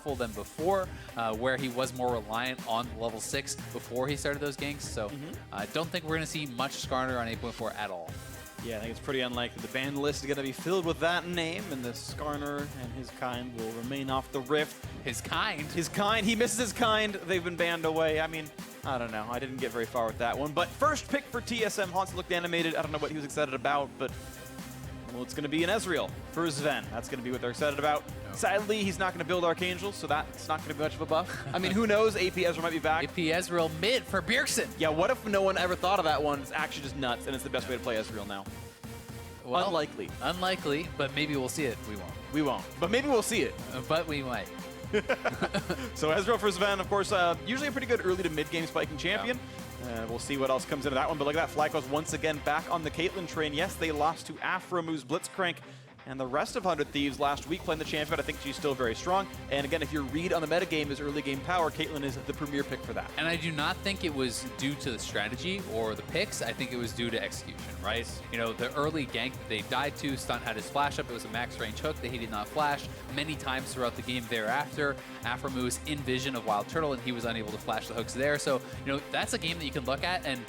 powerful than before, where he was more reliant on level 6 before he started those ganks. So I don't think we're going to see much Skarner on 8.4 at all. Yeah, I think it's pretty unlikely. The ban list is going to be filled with that name, and the Skarner and his kind will remain off the Rift. His kind? His kind. He misses his kind. They've been banned away. I mean, I don't know. I didn't get very far with that one. But first pick for TSM. Haunts looked animated. I don't know what he was excited about, but well, it's going to be an Ezreal for Sven. That's going to be what they're excited about. Nope. Sadly, he's not going to build Archangel, so that's not going to be much of a buff. I mean, who knows? AP Ezreal might be back. AP Ezreal mid for Bjergsen. Yeah, what if no one ever thought of that one? It's actually just nuts, and it's the best way to play Ezreal now. Well, unlikely. Unlikely, but maybe we'll see it. We won't. We won't. But maybe we'll see it. But we might. So Ezreal for Sven, of course, usually a pretty good early to mid-game spiking champion. We'll see what else comes into that one. But look at that, FlyQuest once again back on the Caitlyn train. Yes, they lost to Aframu's Blitzcrank and the rest of 100 Thieves last week playing the champion, but I think she's still very strong. And again, if your read on the metagame is early game power, Caitlyn is the premier pick for that. And I do not think it was due to the strategy or the picks. I think it was due to execution, right? You know, the early gank they died to, Stunt had his flash up. It was a max range hook that he did not flash. Many times throughout the game thereafter, Aframu was in vision of Wild Turtle and he was unable to flash the hooks there. So, you know, that's a game that you can look at and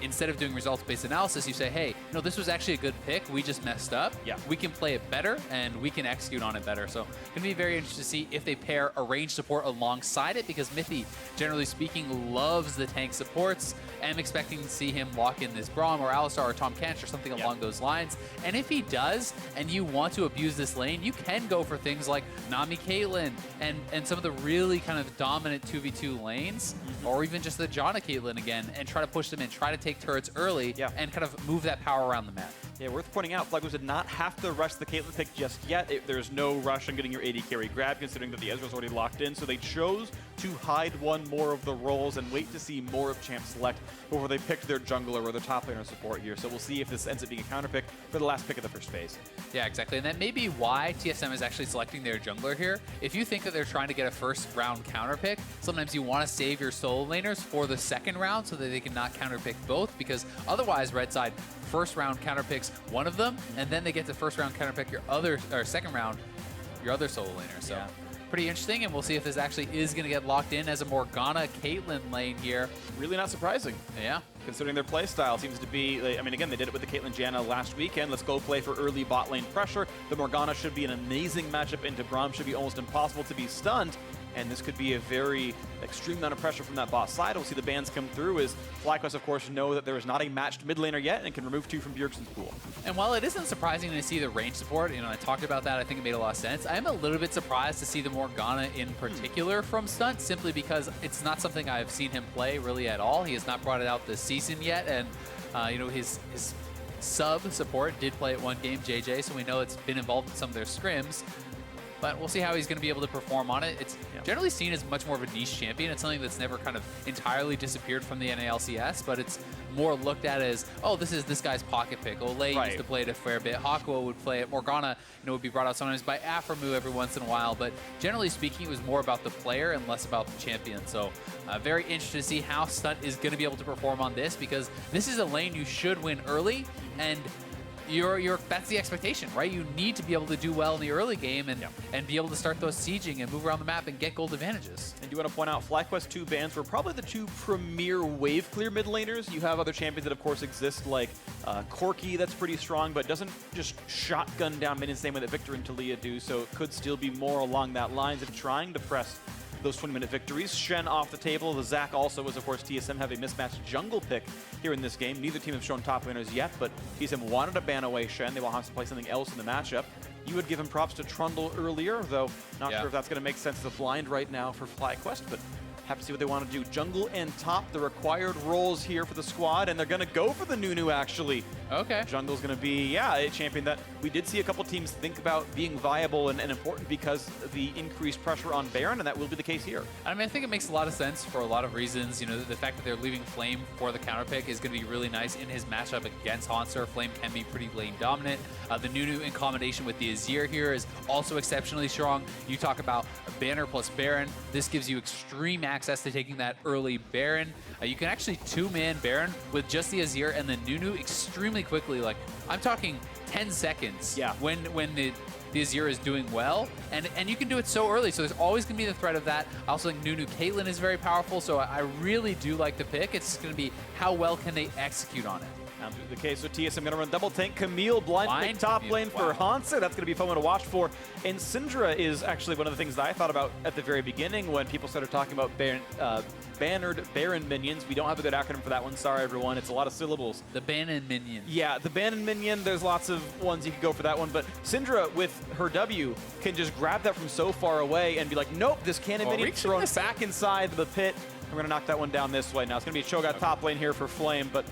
instead of doing results-based analysis, you say, hey, no, this was actually a good pick. We just messed up. Yeah. We can play it better, and we can execute on it better. So going to be very interesting to see if they pair a range support alongside it, because Mithy, generally speaking, loves the tank supports. I'm expecting to see him lock in this Braum or Alistar or Tom Kench or something along those lines. And if he does, and you want to abuse this lane, you can go for things like Nami Caitlyn and some of the really kind of dominant 2v2 lanes, or even just the Janna Caitlyn again, and try to push them in, try to take turrets early, and kind of move that power around the map. Yeah, worth pointing out, FlyQuest did not have to rush the Caitlyn pick just yet. There's no rush on getting your AD carry grab, considering that the Ezreal's already locked in, so they chose to hide one more of the roles and wait to see more of Champ select before they picked their jungler or their top laner support here. So we'll see if this ends up being a counter pick for the last pick of the first phase. Yeah, exactly, and that may be why TSM is actually selecting their jungler here. If you think that they're trying to get a first round counter pick, sometimes you want to save your solo laners for the second round so that they can not counter pick both, because otherwise, red side, first round counter picks one of them, and then they get to first round counter pick your other, or second round, your other solo laner. So pretty interesting, and we'll see if this actually is going to get locked in as a Morgana Caitlyn lane here. Really not surprising. Yeah. Considering their play style seems to be, I mean, again, they did it with the Caitlyn Janna last weekend. Let's go play for early bot lane pressure. The Morgana should be an amazing matchup into Braum, should be almost impossible to be stunned. And this could be a very extreme amount of pressure from that bot side. We'll see the bans come through as FlyQuest, of course, know that there is not a matched mid laner yet and can remove 2 from Bjergsen's pool. And while it isn't surprising to see the range support, you know, I talked about that, I think it made a lot of sense. I am a little bit surprised to see the Morgana in particular from Stunt, simply because it's not something I've seen him play really at all. He has not brought it out this season yet, and you know, his sub support did play at one game, JJ, so we know it's been involved in some of their scrims. But we'll see how he's going to be able to perform on it. It's generally seen as much more of a niche champion. It's something that's never kind of entirely disappeared from the NALCS, but it's more looked at as, oh, this is this guy's pocket pick. Olay used to play it a fair bit. Hakuo would play it. Morgana, you know, would be brought out sometimes by Aframu every once in a while. But generally speaking, it was more about the player and less about the champion. So very interested to see how Stunt is going to be able to perform on this, because this is a lane you should win early, and that's the expectation, right? You need to be able to do well in the early game and be able to start those sieging and move around the map and get gold advantages. And you want to point out, FlyQuest 2 bans were probably the 2 premier wave clear mid laners. You have other champions that, of course, exist, like Corki, that's pretty strong, but doesn't just shotgun down mid in the same way that Victor and Talia do, so it could still be more along that lines of trying to press those 20-minute victories. Shen off the table. The Zac also was, of course, TSM have a mismatched jungle pick here in this game. Neither team have shown top laners yet, but TSM wanted to ban away Shen. They will have to play something else in the matchup. You would give him props to Trundle earlier, though not sure if that's going to make sense as a blind right now for FlyQuest, but have to see what they want to do. Jungle and top, the required roles here for the squad, and they're going to go for the Nunu, actually. Okay. Jungle's going to be, a champion that we did see a couple teams think about being viable and important because of the increased pressure on Baron, and that will be the case here. I mean, I think it makes a lot of sense for a lot of reasons. You know, the fact that they're leaving Flame for the counter pick is going to be really nice in his matchup against Haunter. Flame can be pretty lane dominant. The Nunu in combination with the Azir here is also exceptionally strong. You talk about Banner plus Baron. This gives you extreme access to taking that early Baron. You can actually 2-man Baron with just the Azir and the Nunu extremely quickly. Like, I'm talking 10 seconds when the the Azir is doing well, and you can do it so early, so there's always going to be the threat of that. I also think Nunu Caitlyn is very powerful, so I really do like the pick. It's just going to be how well can they execute on it. Now the case with TSM going to run double tank. Camille blind pick top lane for Hansa. That's going to be fun one to watch for. And Syndra is actually one of the things that I thought about at the very beginning when people started talking about bannered Baron minions. We don't have a good acronym for that one. Sorry, everyone. It's a lot of syllables. The Banon minion. Yeah, the Banon minion. There's lots of ones you could go for that one. But Syndra, with her W, can just grab that from so far away and be like, nope, this cannon minion thrown back inside the pit. We're going to knock that one down this way. Now it's going to be a Cho'Gath top lane here for Flame. But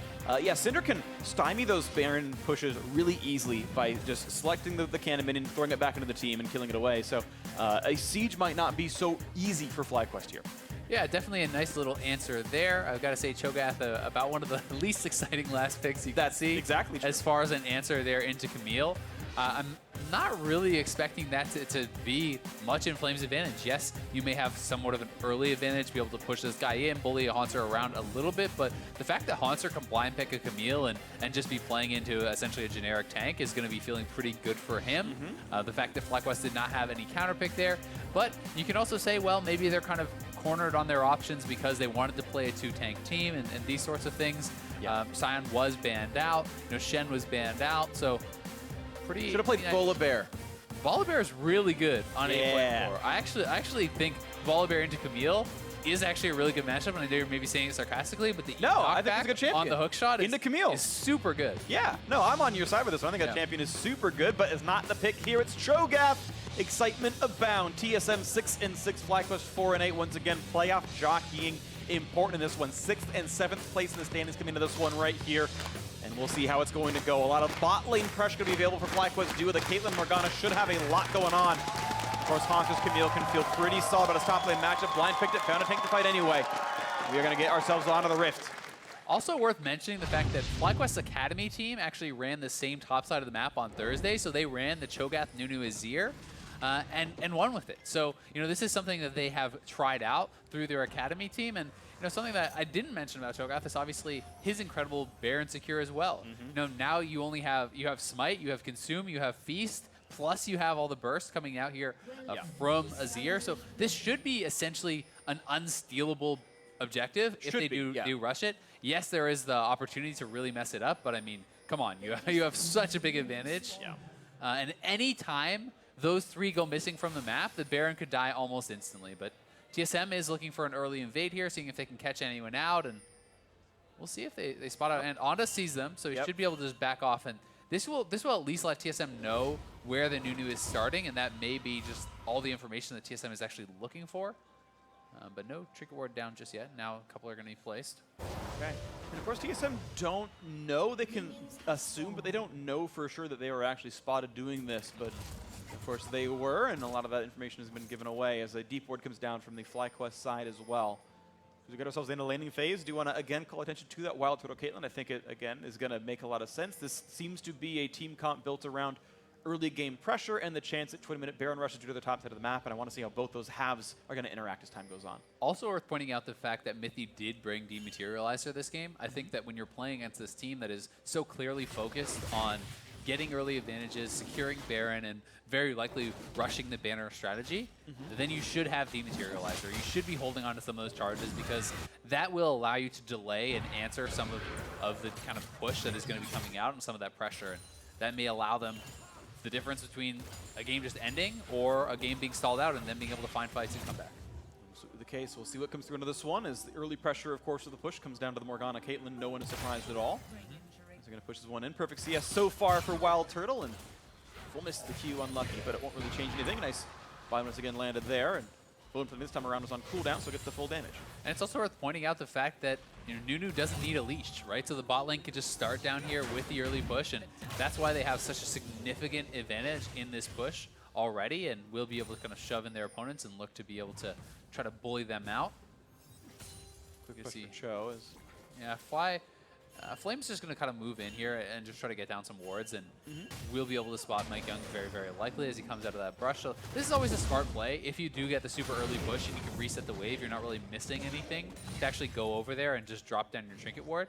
yeah, Syndra can stymie those Baron pushes really easily by just selecting the cannon minion, throwing it back into the team, and killing it away. So a siege might not be so easy for FlyQuest here. Yeah, definitely a nice little answer there. I've got to say, Cho'Gath, about one of the least exciting last picks you can see. Exactly true. As far as an answer there into Camille. I'm not really expecting that to be much in Flame's advantage. Yes, you may have somewhat of an early advantage, be able to push this guy in, bully Haunter around a little bit, but the fact that Haunter can blind pick a Camille and just be playing into essentially a generic tank is going to be feeling pretty good for him. The fact that FlyQuest did not have any counter pick there, but you can also say, well, maybe they're kind of cornered on their options because they wanted to play a two-tank team and these sorts of things. Yeah. Sion was banned out, Shen was banned out, so pretty. Should have played Volibear. Volibear is really good on 8.4. I actually think Volibear into Camille is actually a really good matchup, and I know you're maybe saying it sarcastically, but the I think it's a good champion on the hook shot into Camille is super good. Yeah, no, I'm on your side with this one. I think that champion is super good, but it's not the pick here. It's Cho'Gath. Excitement abound. TSM 6-6, FlyQuest 4-8. Once again, playoff jockeying important in this one. 6th and 7th place in the standings coming into this one right here. And we'll see how it's going to go. A lot of bot lane pressure going to be available for FlyQuest due to the Caitlyn Morgana should have a lot going on. Of course, Haunter's Camille can feel pretty solid about his top lane matchup. Blind picked it, found a tank to fight anyway. We are going to get ourselves onto the Rift. Also worth mentioning the fact that FlyQuest's Academy team actually ran the same top side of the map on Thursday, so they ran the Cho'Gath Nunu Azir and won with it. So, this is something that they have tried out through their Academy team, and something that I didn't mention about Cho'Gath is obviously his incredible Baron secure as well. Now you have Smite, you have Consume, you have Feast, plus you have all the bursts coming out here from Azir. So this should be essentially an unstealable objective if they do rush it. Yes, there is the opportunity to really mess it up, but I mean, come on, you have such a big advantage. And any time those three go missing from the map, the Baron could die almost instantly. But TSM is looking for an early invade here, seeing if they can catch anyone out, and we'll see if they spot out. And Onda sees them, so he should be able to just back off. And this will at least let TSM know where the Nunu is starting, and that may be just all the information that TSM is actually looking for. But no Trinket Ward down just yet. Now a couple are going to be placed. Okay. And of course, TSM don't know. They can assume, but they don't know for sure that they were actually spotted doing this. But of course, they were, and a lot of that information has been given away as a deep ward comes down from the FlyQuest side as well. We got ourselves in the laning phase. Do you want to, again, call attention to that Wild Turtle Caitlyn? I think it, again, is going to make a lot of sense. This seems to be a team comp built around early game pressure and the chance that 20-minute Baron rushes due to the top side of the map, and I want to see how both those halves are going to interact as time goes on. Also worth pointing out the fact that Mithy did bring Dematerializer this game. I think that when you're playing against this team that is so clearly focused on getting early advantages, securing Baron, and very likely rushing the banner strategy, then you should have Dematerializer. You should be holding on to some of those charges because that will allow you to delay and answer some of the kind of push that is going to be coming out and some of that pressure. And that may allow them the difference between a game just ending or a game being stalled out and then being able to find fights and come back. The case, we'll see what comes through into this one as the early pressure, of course, of the push comes down to the Morgana Caitlyn. No one is surprised at all. They're going to push this one in. Perfect CS so far for Wild Turtle, and full miss the Q, unlucky, but it won't really change anything. Nice buy once again landed there, and Boom from this time around was on cooldown, so it gets the full damage. And it's also worth pointing out the fact that Nunu doesn't need a leash, right? So the bot lane could just start down here with the early push, and that's why they have such a significant advantage in this push already, and will be able to kind of shove in their opponents and look to be able to try to bully them out. Quick push for Cho is... Yeah, Flame's just going to kind of move in here and just try to get down some wards, and we'll be able to spot Mike Young very, very likely as he comes out of that brush. So this is always a smart play. If you do get the super early push and you can reset the wave, you're not really missing anything to actually go over there and just drop down your Trinket Ward.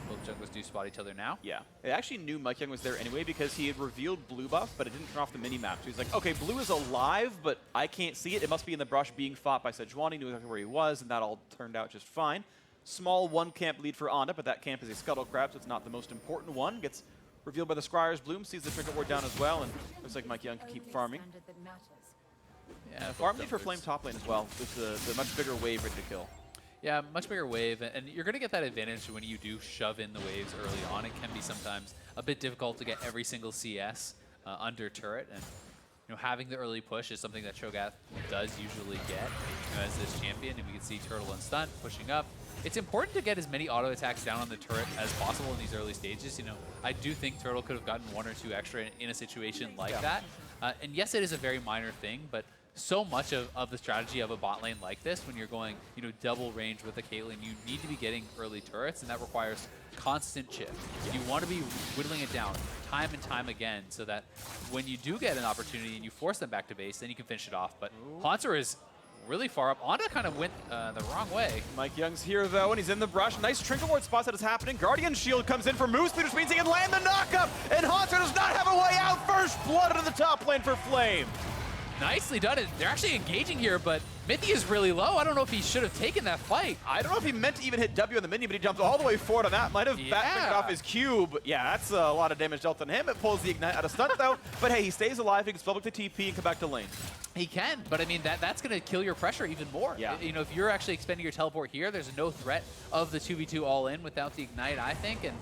Both junglers do spot each other now. Yeah. It actually knew MikeYoung was there anyway because he had revealed blue buff, but it didn't turn off the mini-map. So he's like, okay, blue is alive, but I can't see it. It must be in the brush being fought by Sejuani. He knew exactly where he was, and that all turned out just fine. Small one-camp lead for Onda, but that camp is a Scuttle Crab, so it's not the most important one. Gets revealed by the Scryer's Bloom, sees the Trinket Ward down as well, and looks like MikeYoung can keep farming. Yeah, Farm lead for Flame top lane as well, with the much bigger wave ready to kill. Yeah, much bigger wave, and you're going to get that advantage when you do shove in the waves early on. It can be sometimes a bit difficult to get every single CS under turret, and having the early push is something that Cho'Gath does usually get as this champion, and we can see Turtle and Stunt pushing up. It's important to get as many auto attacks down on the turret as possible in these early stages. I do think Turtle could have gotten 1 or 2 extra in a situation like that. And yes, it is a very minor thing, but so much of the strategy of a bot lane like this, when you're going, double range with a Caitlyn, you need to be getting early turrets, and that requires constant chip. You want to be whittling it down time and time again so that when you do get an opportunity and you force them back to base, then you can finish it off. But Haunter is really far up. Onda kind of went the wrong way. MikeYoung's here, though, and he's in the brush. Nice Trinket Ward spots that is happening. Guardian Shield comes in for Moose Speed, which means he can land the knockup, and Haunter does not have a way out. First blood into the top lane for Flame. Nicely done. They're actually engaging here, but Mithy is really low. I don't know if he should have taken that fight. I don't know if he meant to even hit W on the minion, but he jumped all the way forward on that. Might have backpicked off his cube. Yeah, that's a lot of damage dealt on him. It pulls the Ignite out of Stunt, though. But hey, he stays alive. He can spell back the TP and come back to lane. He can, but I mean, that's going to kill your pressure even more. Yeah. If you're actually expending your teleport here, there's no threat of the 2v2 all in without the Ignite, I think. And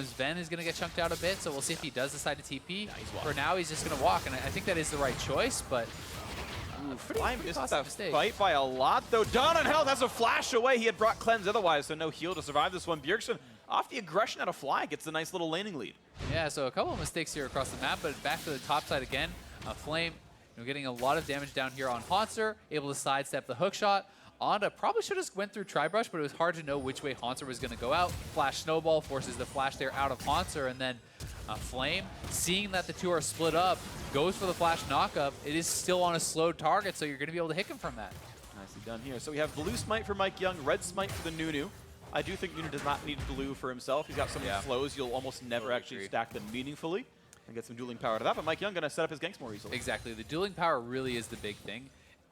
Sven is going to get chunked out a bit, so we'll see if he does decide to TP. For now, he's just going to walk, and I think that is the right choice, but Flame missed that fight by a lot, though. Dawn on Health has a flash away. He had brought Cleanse otherwise, so no heal to survive this one. Bjergsen, off the aggression out of Fly, gets a nice little laning lead. Yeah, so a couple of mistakes here across the map, but back to the top side again. Flame getting a lot of damage down here on Haunter, able to sidestep the hook shot. Onda probably should have went through Tri-Brush, but it was hard to know which way Haunter was going to go out. Flash Snowball forces the flash there out of Haunter, and then Flame, seeing that the two are split up, goes for the flash knockup. It is still on a slowed target, so you're going to be able to hit him from that. Nicely done here. So we have blue smite for MikeYoung, red smite for the Nunu. I do think Nunu does not need blue for himself. He's got so many flows, you'll almost never actually stack them meaningfully and get some dueling power to that. But MikeYoung going to set up his ganks more easily. Exactly. The dueling power really is the big thing.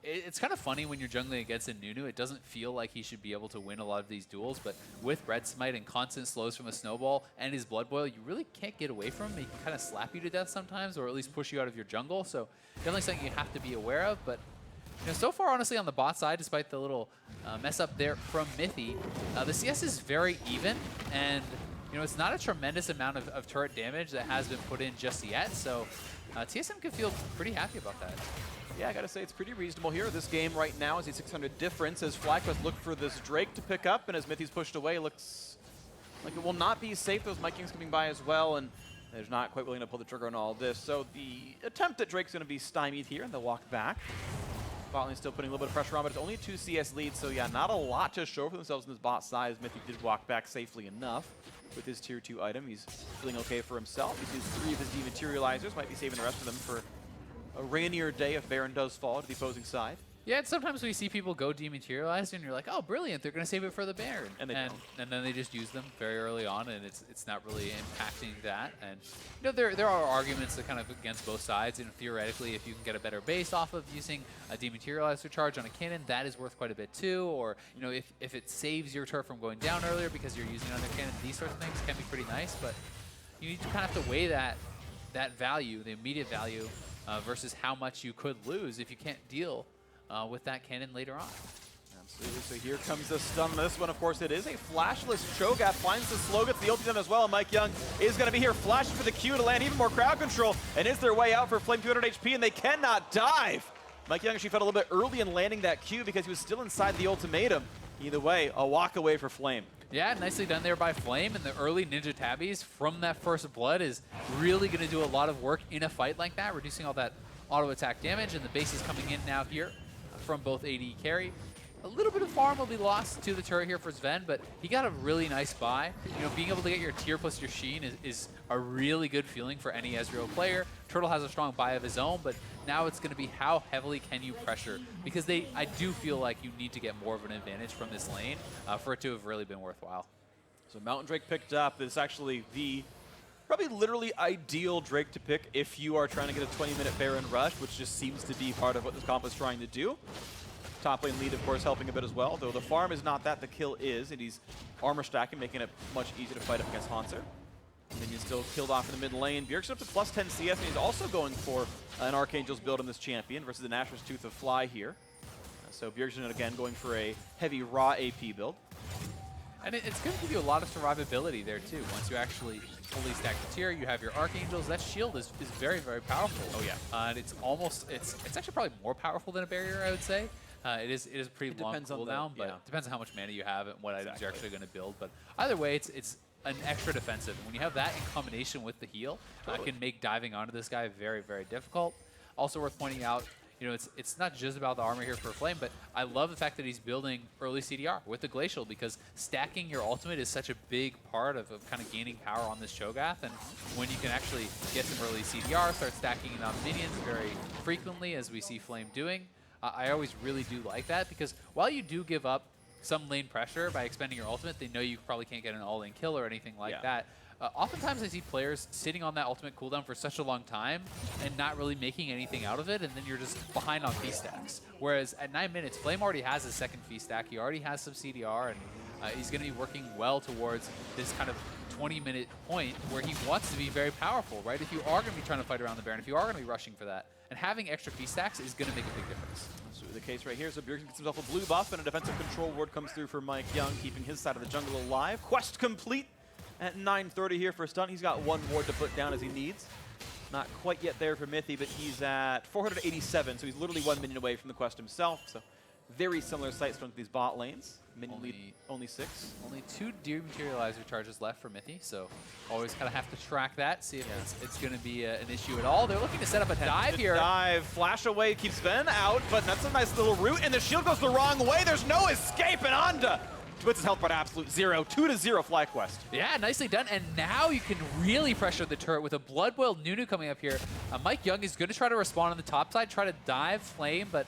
It's kind of funny when you're jungling against a Nunu. It doesn't feel like he should be able to win a lot of these duels, but with Red Smite and constant slows from a Snowball and his Blood Boil, you really can't get away from him. He can kind of slap you to death sometimes, or at least push you out of your jungle. So definitely something you have to be aware of. But so far, honestly, on the bot side, despite the little mess up there from Mithy, the CS is very even, and it's not a tremendous amount of turret damage that has been put in just yet. So TSM can feel pretty happy about that. Yeah, I gotta say, it's pretty reasonable here. This game right now is a 600 difference as FlyQuest look for this Drake to pick up, and as Mithy's pushed away, looks like it will not be safe. Those MikeYoung's coming by as well, and they're not quite willing to pull the trigger on all of this. So the attempt at Drake's gonna be stymied here, and they'll walk back. Botlane still putting a little bit of pressure on, but it's only a 2 CS lead, so yeah, not a lot to show for themselves in this bot side, as Mithy did walk back safely enough with his tier 2 item. He's feeling okay for himself. He sees 3 of his dematerializers, might be saving the rest of them for a rainier day if Baron does fall to the opposing side. Yeah, and sometimes we see people go dematerialized, and you're like, oh, brilliant, they're going to save it for the Baron. And then they just use them very early on, and it's not really impacting that. And there are arguments that kind of against both sides. Theoretically, if you can get a better base off of using a dematerializer charge on a cannon, that is worth quite a bit too. Or if it saves your turret from going down earlier because you're using another cannon, these sorts of things can be pretty nice. But you need to kind of have to weigh that value, the immediate value, versus how much you could lose if you can't deal with that cannon later on. Absolutely. So here comes the stun on this one. Of course, it is a flashless Cho'Gath. Finds the slow, gets the ulti done as well. And MikeYoung is going to be here, flashing for the Q to land even more crowd control. And is their way out for Flame 200 HP, and they cannot dive. MikeYoung actually felt a little bit early in landing that Q because he was still inside the ultimatum. Either way, a walk away for Flame. Yeah, nicely done there by Flame, and the early Ninja Tabbies from that first blood is really going to do a lot of work in a fight like that, reducing all that auto attack damage, and the base is coming in now here from both AD carry. A little bit of farm will be lost to the turret here for Sven, but he got a really nice buy. Being able to get your tier plus your sheen is a really good feeling for any Ezreal player. Turtle has a strong buy of his own, but now it's going to be how heavily can you pressure, because I do feel like you need to get more of an advantage from this lane for it to have really been worthwhile. So Mountain Drake picked up. This is actually the probably literally ideal Drake to pick if you are trying to get a 20-minute Baron rush, which just seems to be part of what this comp is trying to do. Top lane lead, of course, helping a bit as well, though the farm is not that, the kill is, and he's armor stacking, making it much easier to fight up against Hanser. Minion still killed off in the mid lane. Bjergsen up to plus 10 CS, and he's also going for an Archangel's build on this champion versus the Nashor's Tooth of Fly here. So Bjergsen, again, going for a heavy raw AP build. And it's going to give you a lot of survivability there, too. Once you actually fully stack the tier, you have your Archangels. That shield is very, very powerful. Oh, yeah. And it's actually probably more powerful than a barrier, I would say. It is a pretty long cooldown, but it depends on how much mana you have and what items you're actually going to build. But either way, it's an extra defensive. When you have that in combination with the heal, that can make diving onto this guy very, very difficult. Also worth pointing out, you know, it's not just about the armor here for Flame, but I love the fact that he's building early CDR with the Glacial, because stacking your ultimate is such a big part of kind of gaining power on this Cho'Gath. And when you can actually get some early CDR, start stacking it on minions very frequently, as we see Flame doing, I always really do like that, because while you do give up some lane pressure by expending your ultimate, they know you probably can't get an all-in kill or anything like that. Oftentimes I see players sitting on that ultimate cooldown for such a long time and not really making anything out of it, and then you're just behind on fee stacks. Whereas at 9 minutes, Flame already has his second fee stack, he already has some CDR, and he's going to be working well towards this kind of 20-minute point where he wants to be very powerful, right? If you are going to be trying to fight around the Baron, if you are going to be rushing for that, and having extra fee stacks is going to make a big difference. That's the case right here. So Bjergsen gets himself a blue buff, and a defensive control ward comes through for Mike Young, keeping his side of the jungle alive. Quest complete at 9:30 here for a stun. He's got one ward to put down as he needs. Not quite yet there for Mythy, but he's at 487, so he's literally 1 minion away from the quest himself. So very similar sight strength to these bot lanes. Minion lead only 6. Only 2 dematerializer charges left for Mythy, so always kind of have to track that, see if it's going to be an issue at all. They're looking to set up a dive here. Dive, flash away, keeps Ben out, but that's a nice little route, and the shield goes the wrong way. There's no escape, and Onda puts his health bar to absolute 0. 2-0 FlyQuest. Yeah, nicely done. And now you can really pressure the turret with a Blood Boiled Nunu coming up here. Mike Young is going to try to respond on the top side, try to dive Flame, but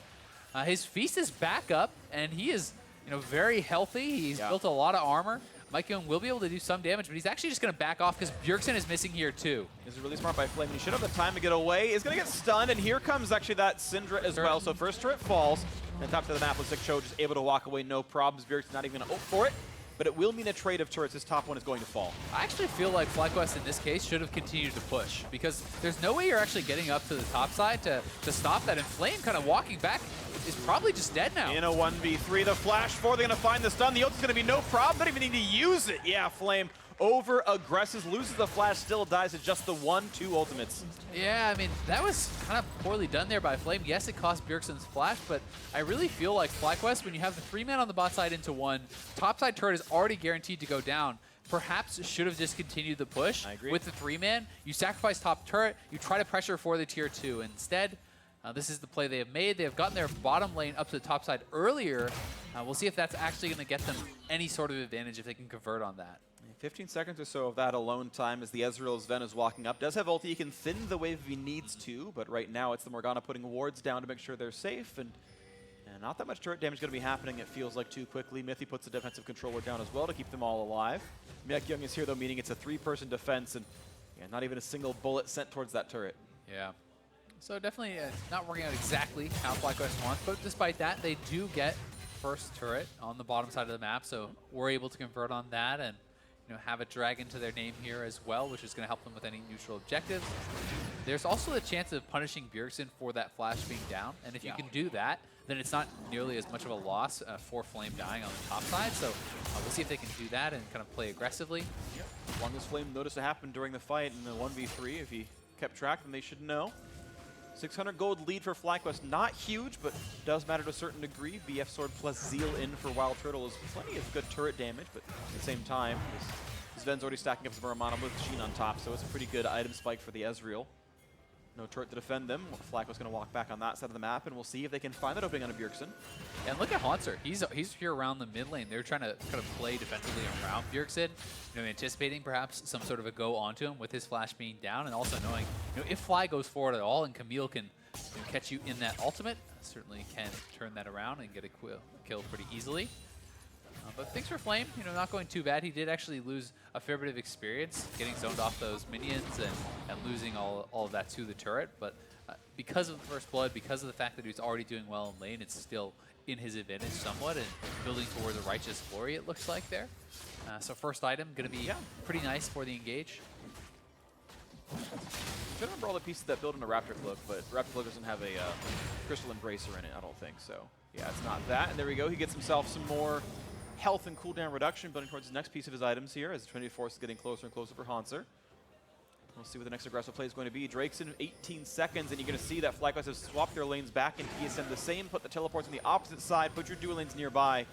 his Feast is back up, and he is very healthy. He's built a lot of armor. Mike Young will be able to do some damage, but he's actually just going to back off because Bjergsen is missing here too. This is really smart by Flame. He should have the time to get away. He's going to get stunned, and here comes actually that Syndra as well. So first turret falls, and top to the map with Sick Cho just able to walk away, no problems. Bjergsen's not even going to opt for it, but it will mean a trade of turrets. This top one is going to fall. I actually feel like FlyQuest in this case should have continued to push, because there's no way you're actually getting up to the top side to stop that, and Flame kind of walking back is probably just dead now. In a 1v3, the flash 4, they're going to find the stun. The ulti's going to be no problem. Don't even need to use it. Yeah, Flame over-aggresses, loses the flash, still dies at just the 1-2 ultimates. Yeah, I mean, that was kind of poorly done there by Flame. Yes, it cost Bjergsen's flash, but I really feel like FlyQuest, when you have the 3-man on the bot side into 1, top side turret is already guaranteed to go down. Perhaps should have just continued the push. I agree. With the 3-man. You sacrifice top turret, you try to pressure for the tier 2. Instead, this is the play they have made. They have gotten their bottom lane up to the top side earlier. We'll see if that's actually going to get them any sort of advantage if they can convert on that. 15 seconds or so of that alone time as the Ezreal's Ven is walking up. Does have ulti, he can thin the wave if he needs to, but right now it's the Morgana putting wards down to make sure they're safe, and not that much turret damage going to be happening, it feels like, too quickly. Mythy puts a defensive controller down as well to keep them all alive. Mike Young is here, though, meaning it's a 3-person defense, and not even a single bullet sent towards that turret. Yeah. So definitely not working out exactly how FlyQuest wants, but despite that, they do get first turret on the bottom side of the map, so we're able to convert on that and have a dragon to their name here as well, which is going to help them with any neutral objectives. There's also the chance of punishing Bjergsen for that flash being down, and if you can do that, then it's not nearly as much of a loss for Flame dying on the top side. So we'll see if they can do that and kind of play aggressively. As long as Flame noticed it happen during the fight in the 1v3, if he kept track, then they should know. 600 gold lead for FlyQuest, not huge, but does matter to a certain degree. BF Sword plus Zeal in for Wild Turtle is plenty of good turret damage, but at the same time, his Ven's already stacking up some Muramana with Sheen on top, so it's a pretty good item spike for the Ezreal. No turret to defend them. FlyQuest's going to walk back on that side of the map, and we'll see if they can find that opening on a Bjergsen. And look at Hanser. He's here around the mid lane. They're trying to kind of play defensively around Bjergsen, anticipating perhaps some sort of a go onto him with his flash being down, and also knowing if Fly goes forward at all and Camille can catch you in that ultimate, certainly can turn that around and get a kill pretty easily. But things for Flame, not going too bad. He did actually lose a fair bit of experience getting zoned off those minions and losing all of that to the turret. But because of the first blood, because of the fact that he's already doing well in lane, it's still in his advantage somewhat and building towards a righteous glory, it looks like there. So first item going to be pretty nice for the engage. I don't remember all the pieces that build in a Raptor Cloak, but Raptor Cloak doesn't have a Crystal Embracer in it, I don't think. So yeah, it's not that. And there we go. He gets himself some more health and cooldown reduction, building towards the next piece of his items here as Trinity Force is getting closer and closer for Hanser. We'll see what the next aggressive play is going to be. Drake's in 18 seconds, and you're going to see that FlyQuest has swapped their lanes back in TSM the same, put the teleports on the opposite side, put your dual lanes nearby.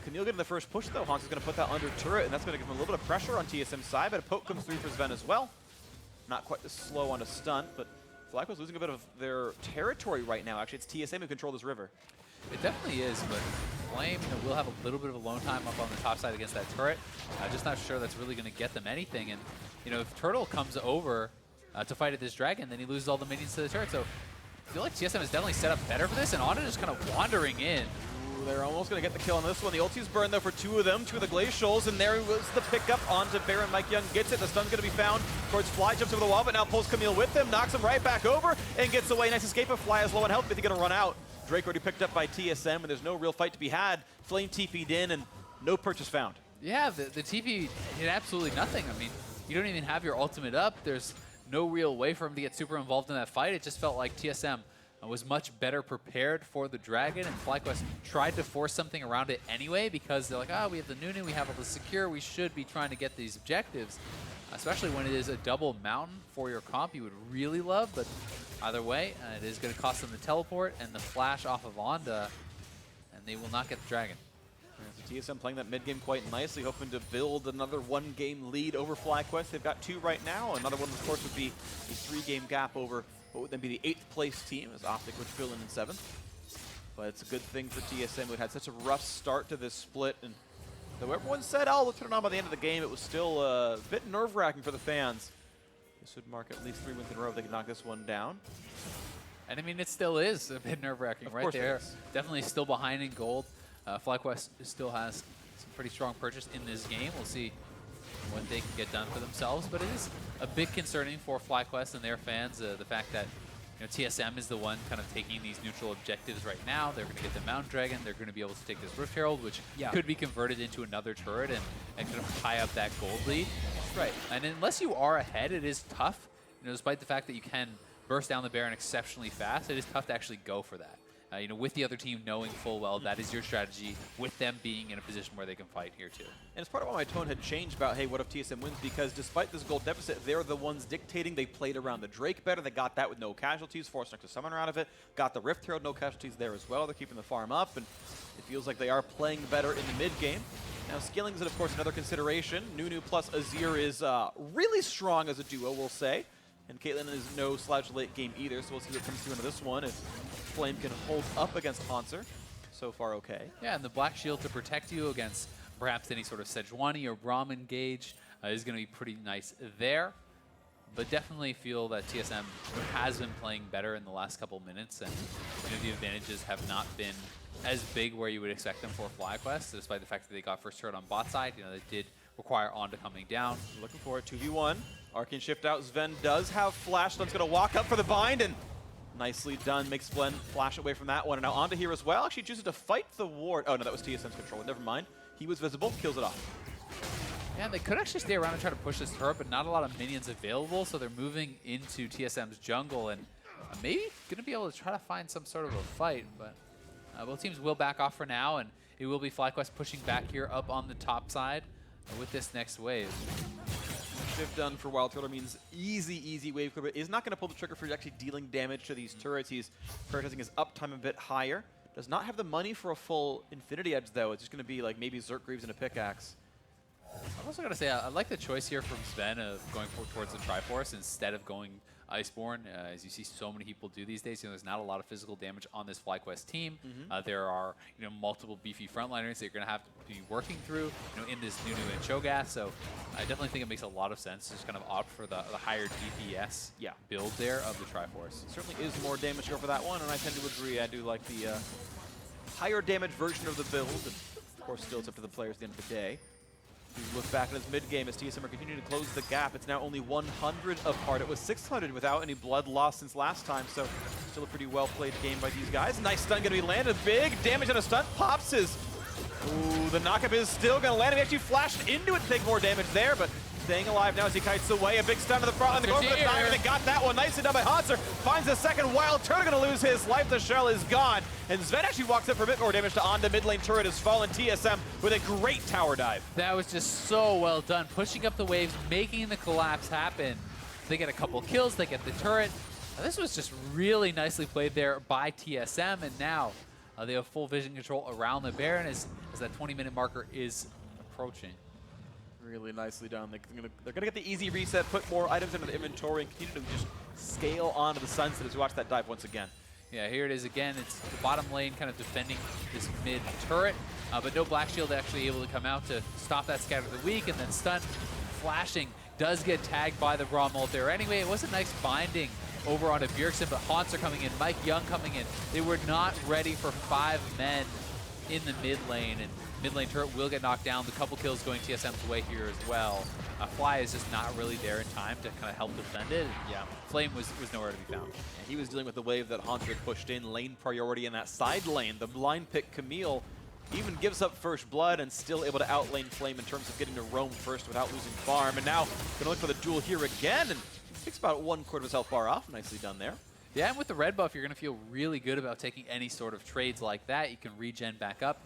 Camille getting the first push, though. Hanser's going to put that under turret, and that's going to give him a little bit of pressure on TSM's side, but a poke comes through for Sven as well. Not quite as slow on a stunt, but FlyQuest losing a bit of their territory right now. Actually, it's TSM who control this river. It definitely is, but Flame will have a little bit of alone time up on the top side against that turret. Just not sure that's really going to get them anything. And, if Turtle comes over to fight at this dragon, then he loses all the minions to the turret. So I feel like TSM is definitely set up better for this, and Onda just kind of wandering in. Ooh, they're almost going to get the kill on this one. The ulti's burned, though, for two of them, two of the Glacials, and there was the pickup onto Baron. Mike Young gets it. The stun's going to be found towards Fly, jumps over the wall, but now pulls Camille with him, knocks him right back over, and gets away. Nice escape of Fly is low on health, but he's going to run out. Drake already picked up by TSM, and there's no real fight to be had. Flame TP'd in, and no purchase found. Yeah, the TP did absolutely nothing. I mean, you don't even have your ultimate up. There's no real way for him to get super involved in that fight. It just felt like TSM was much better prepared for the dragon, and FlyQuest tried to force something around it anyway because they're like, we have the Nunu, we have all the secure, we should be trying to get these objectives, especially when it is a double mountain for your comp you would really love, but either way, it is going to cost them the teleport and the flash off of Onda, and they will not get the dragon. Yeah, so TSM playing that mid game quite nicely, hoping to build another one-game lead over FlyQuest. They've got two right now. Another one, of course, would be a three-game gap over what would then be the 8th place team, as Optic would fill in 7th. But it's a good thing for TSM, who had such a rough start to this split. And though everyone said, let's turn it on by the end of the game, it was still a bit nerve-wracking for the fans. This would mark at least 3 wins in a row if they could knock this one down. And I mean, it still is a bit nerve-wracking right there. Definitely still behind in gold. FlyQuest still has some pretty strong purchase in this game. We'll see what they can get done for themselves, but it is a bit concerning for FlyQuest and their fans, the fact that TSM is the one kind of taking these neutral objectives right now. They're going to get the Mountain Dragon. They're going to be able to take this Rift Herald, which could be converted into another turret and kind of tie up that gold lead. Right. And unless you are ahead, it is tough. Despite the fact that you can burst down the Baron exceptionally fast, it is tough to actually go for that. With the other team knowing full well that is your strategy, with them being in a position where they can fight here too. And it's part of why my tone had changed about, hey, what if TSM wins? Because despite this gold deficit, they're the ones dictating. They played around the Drake better. They got that with no casualties, forced Nectar Summoner out of it. Got the Rift Herald, no casualties there as well. They're keeping the farm up, and it feels like they are playing better in the mid game. Now, scaling is, of course, another consideration. Nunu plus Azir is really strong as a duo, we'll say. And Caitlyn is no slouch late game either, so we'll see what comes through into this one. If Flame can hold up against Hanser, so far okay. Yeah, and the Black Shield to protect you against perhaps any sort of Sejuani or Braum engage is going to be pretty nice there. But definitely feel that TSM has been playing better in the last couple minutes, and the advantages have not been as big where you would expect them for FlyQuest, despite the fact that they got first turret on bot side. They did require Onda coming down. Looking for a 2v1. Arcane shift out. Sven does have flash. Sven's going to walk up for the bind, and nicely done. Makes Sven flash away from that one. And now Onda here as well. Actually chooses to fight the ward. Oh, no, that was TSM's control. Never mind. He was visible. Kills it off. Yeah, they could actually stay around and try to push this turret, but not a lot of minions available, so they're moving into TSM's jungle, and maybe going to be able to try to find some sort of a fight, but both teams will back off for now, and it will be FlyQuest pushing back here up on the top side with this next wave. Shift done for Wild Turtle means easy wave clear, but is not going to pull the trigger for actually dealing damage to these turrets. He's prioritizing his uptime a bit higher. Does not have the money for a full Infinity Edge, though. It's just going to be like maybe Zerk Greaves and a pickaxe. I'm also going to say I like the choice here from Sven of going towards the Triforce instead of going Iceborne. As you see so many people do these days, there's not a lot of physical damage on this FlyQuest team. There are multiple beefy frontliners that you're going to have to be working through in this Nunu and Cho'Gath. So I definitely think it makes a lot of sense to just kind of opt for the higher DPS build there of the Triforce. Certainly is more damage to go for that one, and I tend to agree. I do like the higher damage version of the build. course, still it's up to the players at the end of the day. We look back at his mid-game as TSM are continuing to close the gap. It's now only 100 apart. It was 600 without any blood lost since last time, so still a pretty well-played game by these guys. Nice stun going to be landed. Big damage on a stun. Pops his... Ooh, the knockup is still going to land. He actually flashed into it to take more damage there, but staying alive now as he kites away. A big stun to the front line. They go for the dive, and they got that one. Nicely done by Hanser. Finds the second. Wild Turtle going to lose his life. The shell is gone. And Sven actually walks up for a bit more damage to Onda. Mid lane turret has fallen. TSM with a great tower dive. That was just so well done. Pushing up the waves, making the collapse happen. They get a couple kills. They get the turret. This was just really nicely played there by TSM. And now they have full vision control around the Baron as that 20-minute marker is approaching. Really nicely done. They're gonna get the easy reset, put more items into the inventory, and continue to just scale onto the Sunset as we watch that dive once again. Yeah, here it is again. It's the bottom lane kind of defending this mid turret, but no Black Shield actually able to come out to stop that Scatter of the Weak, and then stun flashing does get tagged by the Braum ult there. Anyway, it was a nice binding over onto Bjergsen, but Haunts are coming in, Mike Young coming in. They were not ready for 5 men in the mid lane, and mid lane turret will get knocked down. The couple kills going TSM's way here as well. Fly is just not really there in time to kind of help defend it. Yeah, Flame was nowhere to be found. And he was dealing with the wave that Haunter pushed in, lane priority in that side lane. The blind pick Camille even gives up first blood and still able to outlane Flame in terms of getting to roam first without losing farm. And now gonna look for the duel here again, and takes about 1/4 of his health bar off. Nicely done there. Yeah, and with the red buff, you're going to feel really good about taking any sort of trades like that. You can regen back up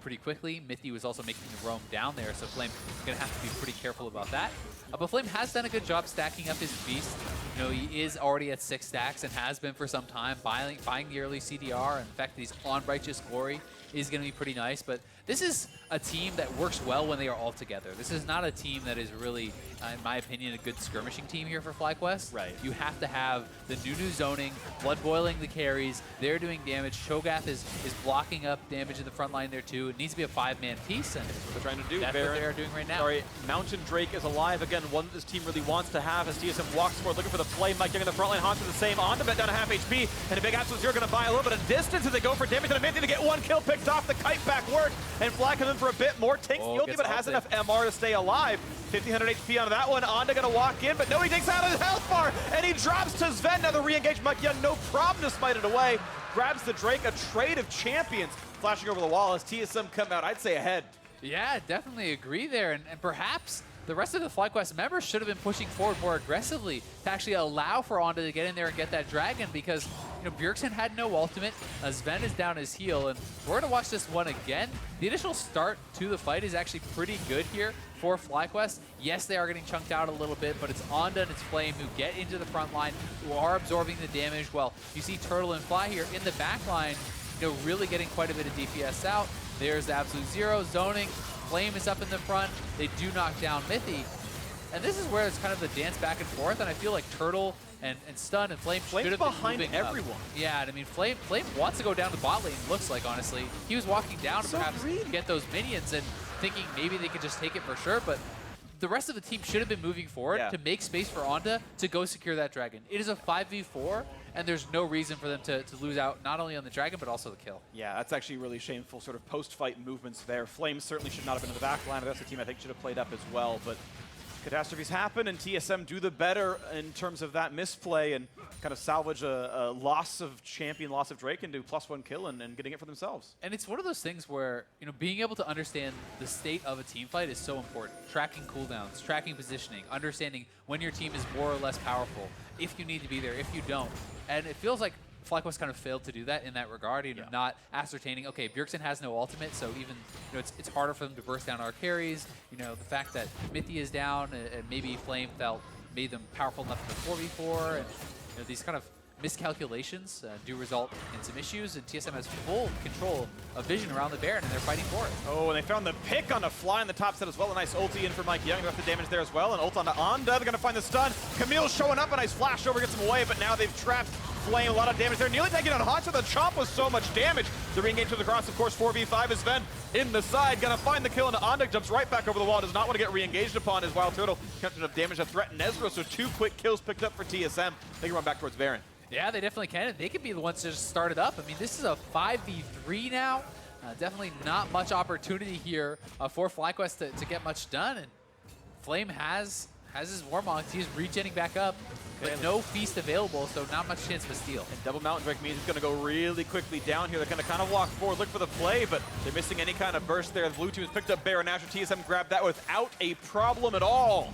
pretty quickly. Mithy was also making the roam down there, so Flame is going to have to be pretty careful about that. But Flame has done a good job stacking up his beast. You know, he is already at 6 stacks and has been for some time, buying the early CDR, and the fact that he's on Righteous Glory is going to be pretty nice. But this is a team that works well when they are all together. This is not a team that is really, in my opinion, a good skirmishing team here for FlyQuest. Right. You have to have the Nunu zoning, Blood Boiling the carries, they're doing damage. Shogath is blocking up damage in the front line there too. It needs to be a 5-man piece, and that's what they're trying to do. That's what they are doing right now. Sorry, Mountain Drake is alive again, one that this team really wants to have as TSM walks forward, looking for the play. Mike Young in the front line, Haunter the same, on to bet down to half HP, and a big absolute zero going to buy a little bit of distance as they go for damage, and a Mithy to get 1 kill picked off. The kite back work, and Fly comes in for a bit more. Takes the ulti, but has enough MR to stay alive. 1500 HP on that one. Onda gonna walk in, but no, he takes out his health bar, and he drops to Sven. Now the re-engage. Mike Young, no problem to smite it away. Grabs the Drake, a trade of champions. Flashing over the wall as TSM come out, I'd say ahead. Yeah, definitely agree there, and perhaps the rest of the FlyQuest members should have been pushing forward more aggressively to actually allow for Onda to get in there and get that dragon, because you know Bjergsen had no ultimate. Sven is down his heel, and we're going to watch this one again. The initial start to the fight is actually pretty good here for FlyQuest. Yes, they are getting chunked out a little bit, but it's Onda and it's Flame who get into the front line, who are absorbing the damage. Well, you see Turtle and Fly here in the back line, you know, really getting quite a bit of DPS out. There's the Absolute Zero zoning. Flame is up in the front. They do knock down Mithy. And this is where it's kind of the dance back and forth, and I feel like Turtle and Stun and Flame should have been behind moving everyone. Up. Yeah, I mean, Flame wants to go down the bot lane, looks like, honestly. He was walking down to perhaps get those minions and thinking maybe they could just take it for sure, but the rest of the team should have been moving forward to make space for Onda to go secure that dragon. It is a 5v4, and there's no reason for them to lose out not only on the dragon, but also the kill. Yeah, that's actually really shameful sort of post-fight movements there. Flames certainly should not have been in the back line. The rest of the team, I think, should have played up as well, but catastrophes happen, and TSM do the better in terms of that misplay and kind of salvage a loss of champion, loss of Drake, and do +1 kill and getting it for themselves. And it's one of those things where, you know, being able to understand the state of a team fight is so important. Tracking cooldowns, tracking positioning, understanding when your team is more or less powerful, if you need to be there, if you don't. And it feels like FlyQuest kind of failed to do that in that regard, you know, not ascertaining, okay, Bjergsen has no ultimate, so even, you know, it's harder for them to burst down our carries. You know, the fact that Mithy is down and maybe Flame made them powerful enough to 4v4, and you know, these kind of miscalculations do result in some issues, and TSM has full control of vision around the Baron, and they're fighting for it. Oh, and they found the pick on a Fly in the top set as well. A nice ulti in for Mike Young. Got the damage there as well, and ult onto Onda. They're going to find the stun. Camille's showing up, a nice flash over, gets him away, but now they've trapped Flame. A lot of damage there. Nearly taking on Haunter. The chomp was so much damage. The re-engage to the cross, of course, 4v5 is Sven in the side. Going to find the kill, and Onda jumps right back over the wall. Does not want to get re-engaged upon his Wild Turtle. Kept enough damage to threaten Ezra, so 2 quick kills picked up for TSM. They can run back towards Baron. Yeah, they definitely can. They could be the ones to just start it up. I mean, this is a 5v3 now. Definitely not much opportunity here for FlyQuest to get much done. And Flame has his Warmonks. He's regenning back up, but no feast available, so not much chance of a steal. And double Mountain Drake means it's going to go really quickly down here. They're going to kind of walk forward, look for the play, but they're missing any kind of burst there. The blue team has picked up Baron Asher. TSM grabbed that without a problem at all.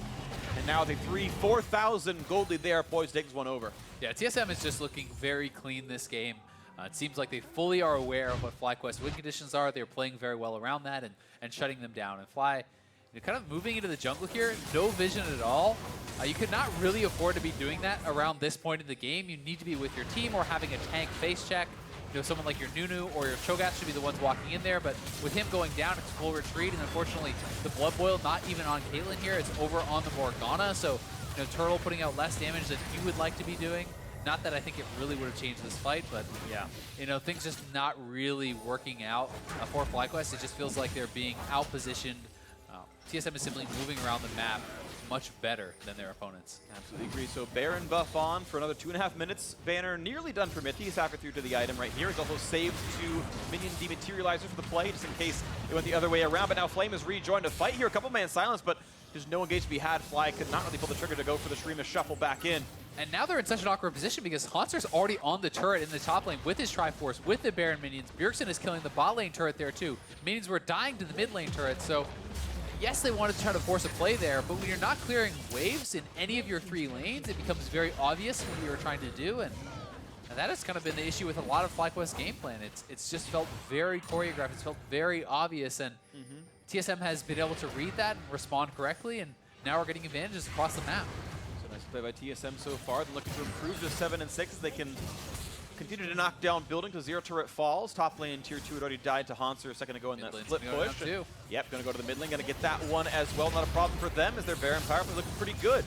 And now with a 4,000 gold lead there, poised to take this one over. Yeah, TSM is just looking very clean this game. It seems like they fully are aware of what FlyQuest win conditions are. They're playing very well around that and shutting them down. And Fly, kind of moving into the jungle here, no vision at all. You could not really afford to be doing that around this point in the game. You need to be with your team or having a tank face check. Someone like your Nunu or your Cho'Gath should be the ones walking in there, but with him going down, it's full retreat, and unfortunately, the Blood Boil not even on Caitlyn here. It's over on the Morgana, so Turtle putting out less damage than you would like to be doing. Not that I think it really would have changed this fight, but yeah, things just not really working out for FlyQuest. It just feels like they're being outpositioned. TSM is simply moving around the map much better than their opponents. Absolutely agree. So Baron buff on for another 2.5 minutes. Banner nearly done for Mithy. He's halfway through to the item right here. He's also saved 2 minion dematerializers for the play, just in case it went the other way around. But now Flame has rejoined the fight here. A couple man silence, but there's no engage to be had. Fly could not really pull the trigger to go for the Stream to shuffle back in. And now they're in such an awkward position because Haunter's already on the turret in the top lane with his Triforce, with the Baron minions. Bjergsen is killing the bot lane turret there too. Minions were dying to the mid lane turret, so yes, they wanted to try to force a play there, but when you're not clearing waves in any of your 3 lanes, it becomes very obvious what you're trying to do, and that has kind of been the issue with a lot of FlyQuest game plan. It's just felt very choreographed, it's felt very obvious, and TSM has been able to read that and respond correctly, and now we're getting advantages across the map. So nice play by TSM so far. They're looking to improve to 7 and 6 as they can continue to knock down building to 0 turret falls. Top lane tier 2 had already died to Hanser a second ago in that split push. Yep, going to go to the mid lane, going to get that one as well. Not a problem for them as their Baron power play looking pretty good.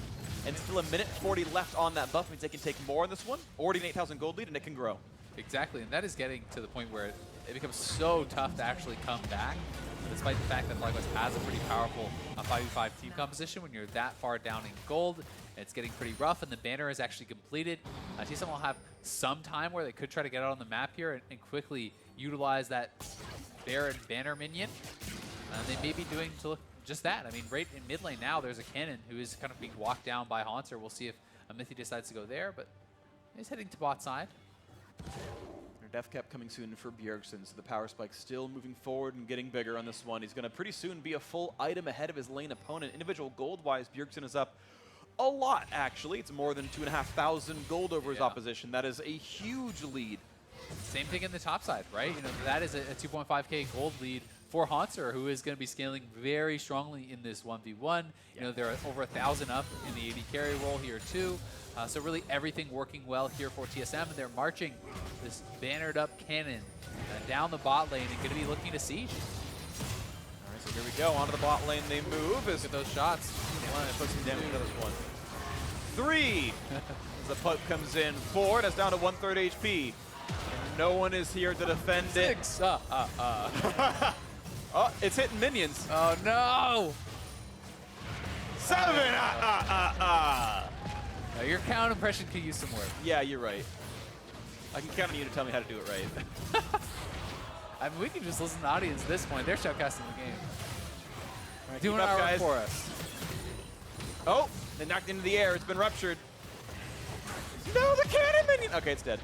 And still a minute 40 left on that buff means they can take more in this one. Already an 8,000 gold lead and it can grow. Exactly, and that is getting to the point where it becomes so tough to actually come back, despite the fact that FlyQuest has a pretty powerful 5v5 team composition. When you're that far down in gold, it's getting pretty rough, and the banner is actually completed. TSM will have some time where they could try to get out on the map here and quickly utilize that Baron banner minion. They may be doing to look just that. I mean, right in mid lane now, there's a cannon who is kind of being walked down by Haunter. We'll see if Mithy decides to go there, but he's heading to bot side. Def cap coming soon for Bjergsen, so the power spike still moving forward and getting bigger on this one. He's going to pretty soon be a full item ahead of his lane opponent. Individual gold-wise, Bjergsen is up a lot, actually. It's more than 2,500 gold over his opposition. That is a huge lead. Same thing in the top side, right? That is a 2.5k gold lead for Haunter, who is going to be scaling very strongly in this 1v1. They're over 1,000 up in the AD carry role here too. So really everything working well here for TSM, and they're marching this bannered up cannon down the bot lane and going to be looking to siege. All right, so here we go. Onto the bot lane they move. Look at those shots. One, put some damage into this one. 3! As the puck comes in. 4, that's down to 1/3 HP. And no one is here to defend 6. it. Oh, it's hitting minions. Oh no! 7! Your count impression could use some work. Yeah, you're right. I can count on you to tell me how to do it right. I mean, we can just listen to the audience at this point. They're shoutcasting the game. Right, doing our work for us. Oh, they knocked into the air. It's been ruptured. No, the cannon minion! Okay, it's dead.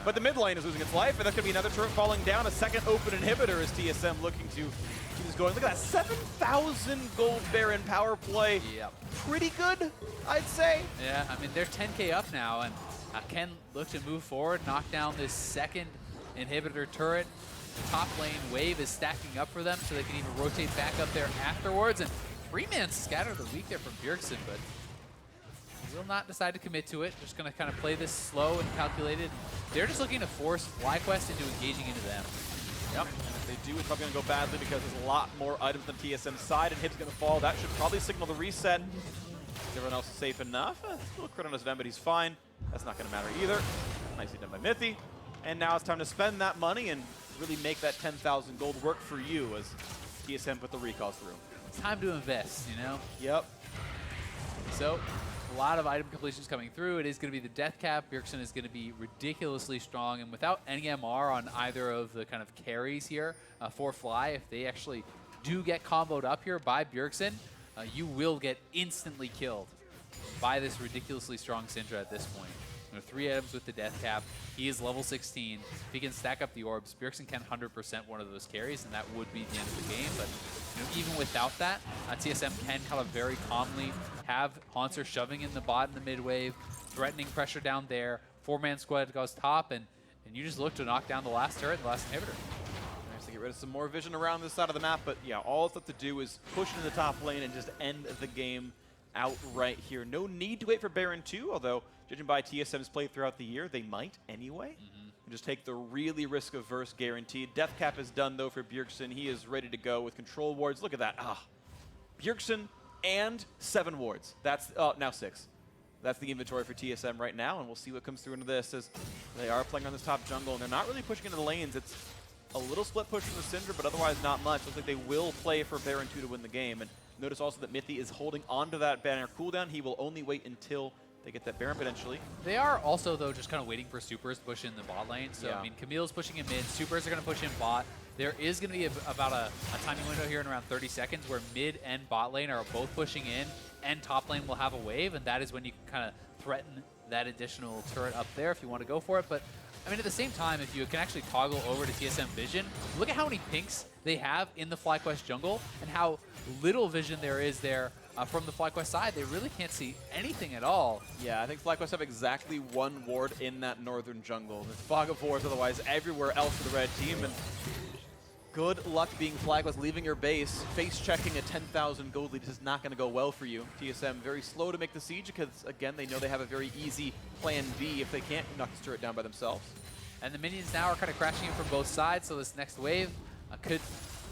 But the mid lane is losing its life, and that's going to be another turret falling down. A second open inhibitor as TSM looking to keep this going. Look at that, 7,000 gold Baron power play. Yep. Pretty good, I'd say. Yeah, I mean, they're 10k up now, and can look to move forward, knock down this second inhibitor turret. The top lane wave is stacking up for them, so they can even rotate back up there afterwards. And 3-man scatter of the week there from Bjergsen, but he will not decide to commit to it. Just going to kind of play this slow and calculated. They're just looking to force FlyQuest into engaging into them. Yep, and if they do, it's probably going to go badly because there's a lot more items than TSM's side, and Hip's going to fall. That should probably signal the reset. Everyone else is safe enough. Still a crit on his Vem, but he's fine. That's not going to matter either. Nicely done by Mithy. And now it's time to spend that money and really make that 10,000 gold work for you as TSM put the recalls through. It's time to invest, Yep. So a lot of item completions coming through. It is going to be the death cap. Bjergsen is going to be ridiculously strong, and without any MR on either of the kind of carries here for Fly, if they actually do get comboed up here by Bjergsen, you will get instantly killed by this ridiculously strong Syndra at this point. 3 items with the death cap. He is level 16. If he can stack up the orbs, Bjergsen can 100% one of those carries, and that would be the end of the game. But even without that, TSM can kind of very calmly have Haunter shoving in the bot in the mid wave, threatening pressure down there. 4-man squad goes top, and you just look to knock down the last turret, the last inhibitor. Nice to get rid of some more vision around this side of the map, but yeah, all it's left to do is push into the top lane and just end the game outright here. No need to wait for Baron 2, although judging by TSM's play throughout the year, they might anyway. And just take the really risk-averse guaranteed. Death cap is done, though, for Bjergsen. He is ready to go with control wards. Look at that. Bjergsen and 7 wards. That's now 6. That's the inventory for TSM right now, and we'll see what comes through into this as they are playing on this top jungle, and they're not really pushing into the lanes. It's a little split push from the Syndra, but otherwise not much. Looks like they will play for Baron 2 to win the game. And notice also that Mithy is holding onto that banner cooldown. He will only wait until they get that Baron potentially. They are also, though, just kind of waiting for supers to push in the bot lane. So, yeah. I mean, Camille's pushing in mid. Supers are going to push in bot. There is going to be about a timing window here in around 30 seconds where mid and bot lane are both pushing in, and top lane will have a wave, and that is when you can kind of threaten that additional turret up there if you want to go for it. But, I mean, at the same time, if you can actually toggle over to TSM vision, look at how many pinks they have in the FlyQuest jungle and how little vision there is there from the FlyQuest side. They really can't see anything at all. Yeah, I think FlyQuest have exactly 1 ward in that northern jungle. There's fog of wards otherwise everywhere else for the red team, and good luck being FlyQuest, leaving your base. Face-checking a 10,000 gold lead is not going to go well for you. TSM very slow to make the siege because, again, they know they have a very easy plan B if they can't knock this turret down by themselves. And the minions now are kind of crashing in from both sides, so this next wave could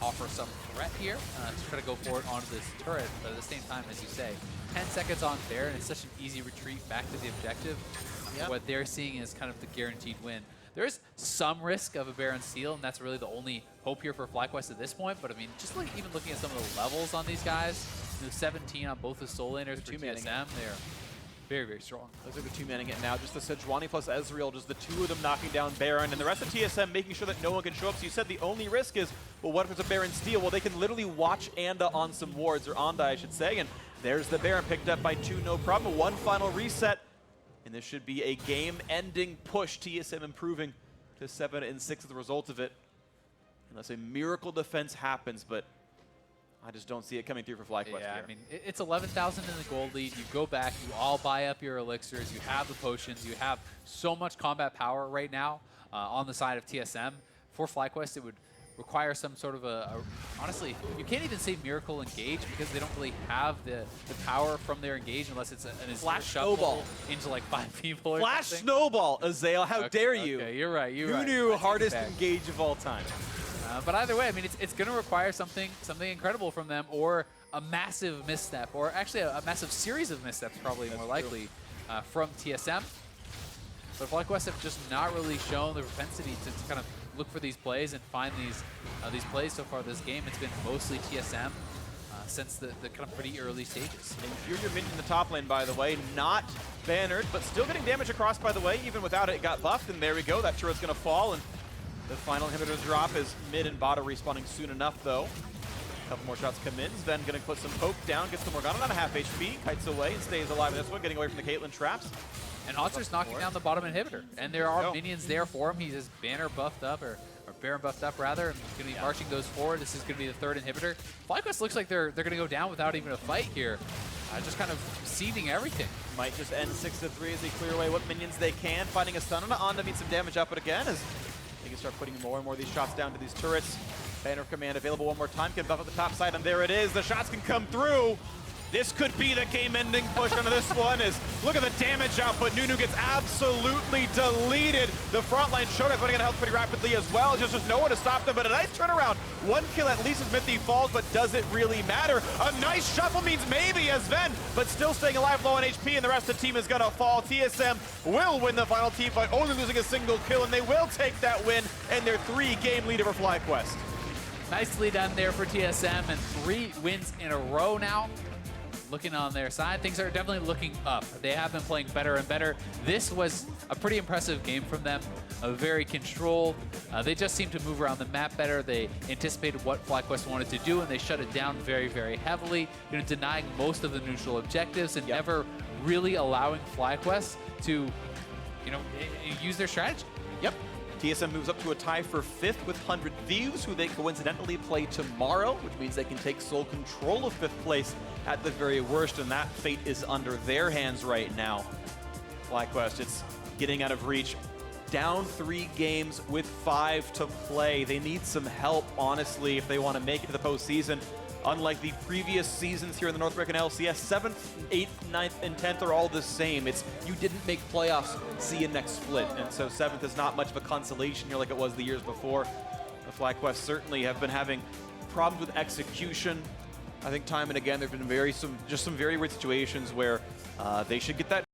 offer some threat here to try to go forward onto this turret. But at the same time, as you say, 10 seconds on there, and it's such an easy retreat back to the objective. Yep. What they're seeing is kind of the guaranteed win. There is some risk of a Baron steal, and that's really the only hope here for FlyQuest at this point. But I mean, just even looking at some of the levels on these guys, 17 on both the soul laners for TSM, they're very, very strong. Those are the 2-manning it now. Just the Sejuani plus Ezreal, just the 2 of them knocking down Baron, and the rest of TSM making sure that no one can show up. So you said the only risk is, well, what if it's a Baron steal? Well, they can literally watch Anda on some wards, or Anda, I should say, and there's the Baron picked up by 2, no problem. 1 final reset, and this should be a game-ending push. TSM improving to 7-6 as the result of it. Unless a miracle defense happens, but I just don't see it coming through for FlyQuest yeah, here. I mean, it's 11,000 in the gold lead. You go back, you all buy up your elixirs, you have the potions, you have so much combat power right now on the side of TSM. For FlyQuest, it would require some sort of honestly, you can't even say miracle engage because they don't really have the power from their engage unless it's an Flash shuffle snowball into like 5 people or Flash something. snowball, Azael, how dare you? Okay, you're right, Who knew hardest engage of all time? But either way, I mean, it's going to require something incredible from them, or a massive misstep, or actually a massive series of missteps, probably more likely, from TSM. But FlyQuest have just not really shown the propensity to kind of look for these plays and find these plays so far this game. It's been mostly TSM since the kind of pretty early stages. Inferior minion in the top lane, by the way, not bannered, but still getting damage across, by the way. Even without it, it got buffed, and there we go. That turret's going to fall, and the final inhibitor drop is mid and bot are respawning soon enough, though. A couple more shots come in. Sven going to put some poke down, gets the Morgana on a half HP, kites away and stays alive in this one, getting away from the Caitlyn traps. And Haunter's knocking down the bottom inhibitor. And there are minions there for him. He has banner buffed up, or Baron buffed up rather, and he's going to be marching those forward. This is going to be the 3rd inhibitor. FlyQuest looks like they're going to go down without even a fight here. Just kind of seeding everything. Might just end 6-3 as they clear away what minions they can. Finding a stun on Anda, meets some damage up it again as they can start putting more and more of these shots down to these turrets. Banner of command available one more time. Can buff up the top side, and there it is. The shots can come through. This could be the game-ending push onto this one. Look at the damage output. Nunu gets absolutely deleted. The front line Shogun's running out of health pretty rapidly as well. Just no one to stop them, but a nice turnaround. 1 kill at least as Mithy falls, but does it really matter? A nice shuffle means maybe as Ven, but still staying alive low on HP, and the rest of the team is going to fall. TSM will win the final team fight, only losing a single kill, and they will take that win and their 3-game lead over FlyQuest. Nicely done there for TSM, and 3 wins in a row now. looking on their side, things are definitely looking up. They have been playing better and better. This was a pretty impressive game from them, very controlled. They just seemed to move around the map better. They anticipated what FlyQuest wanted to do, and they shut it down very, very heavily, denying most of the neutral objectives and never really allowing FlyQuest to, use their strategy. Yep. TSM moves up to a tie for 5th with 100 Thieves, who they coincidentally play tomorrow, which means they can take sole control of 5th place at the very worst, and that fate is under their hands right now. FlyQuest, it's getting out of reach. Down 3 games with 5 to play. They need some help, honestly, if they want to make it to the postseason. Unlike the previous seasons here in the North American LCS, 7th, 8th, 9th, and 10th are all the same. It's you didn't make playoffs, see you next split. And so 7th is not much of a consolation here like it was the years before. The FlyQuest certainly have been having problems with execution. I think time and again there have been some very weird situations where they should get that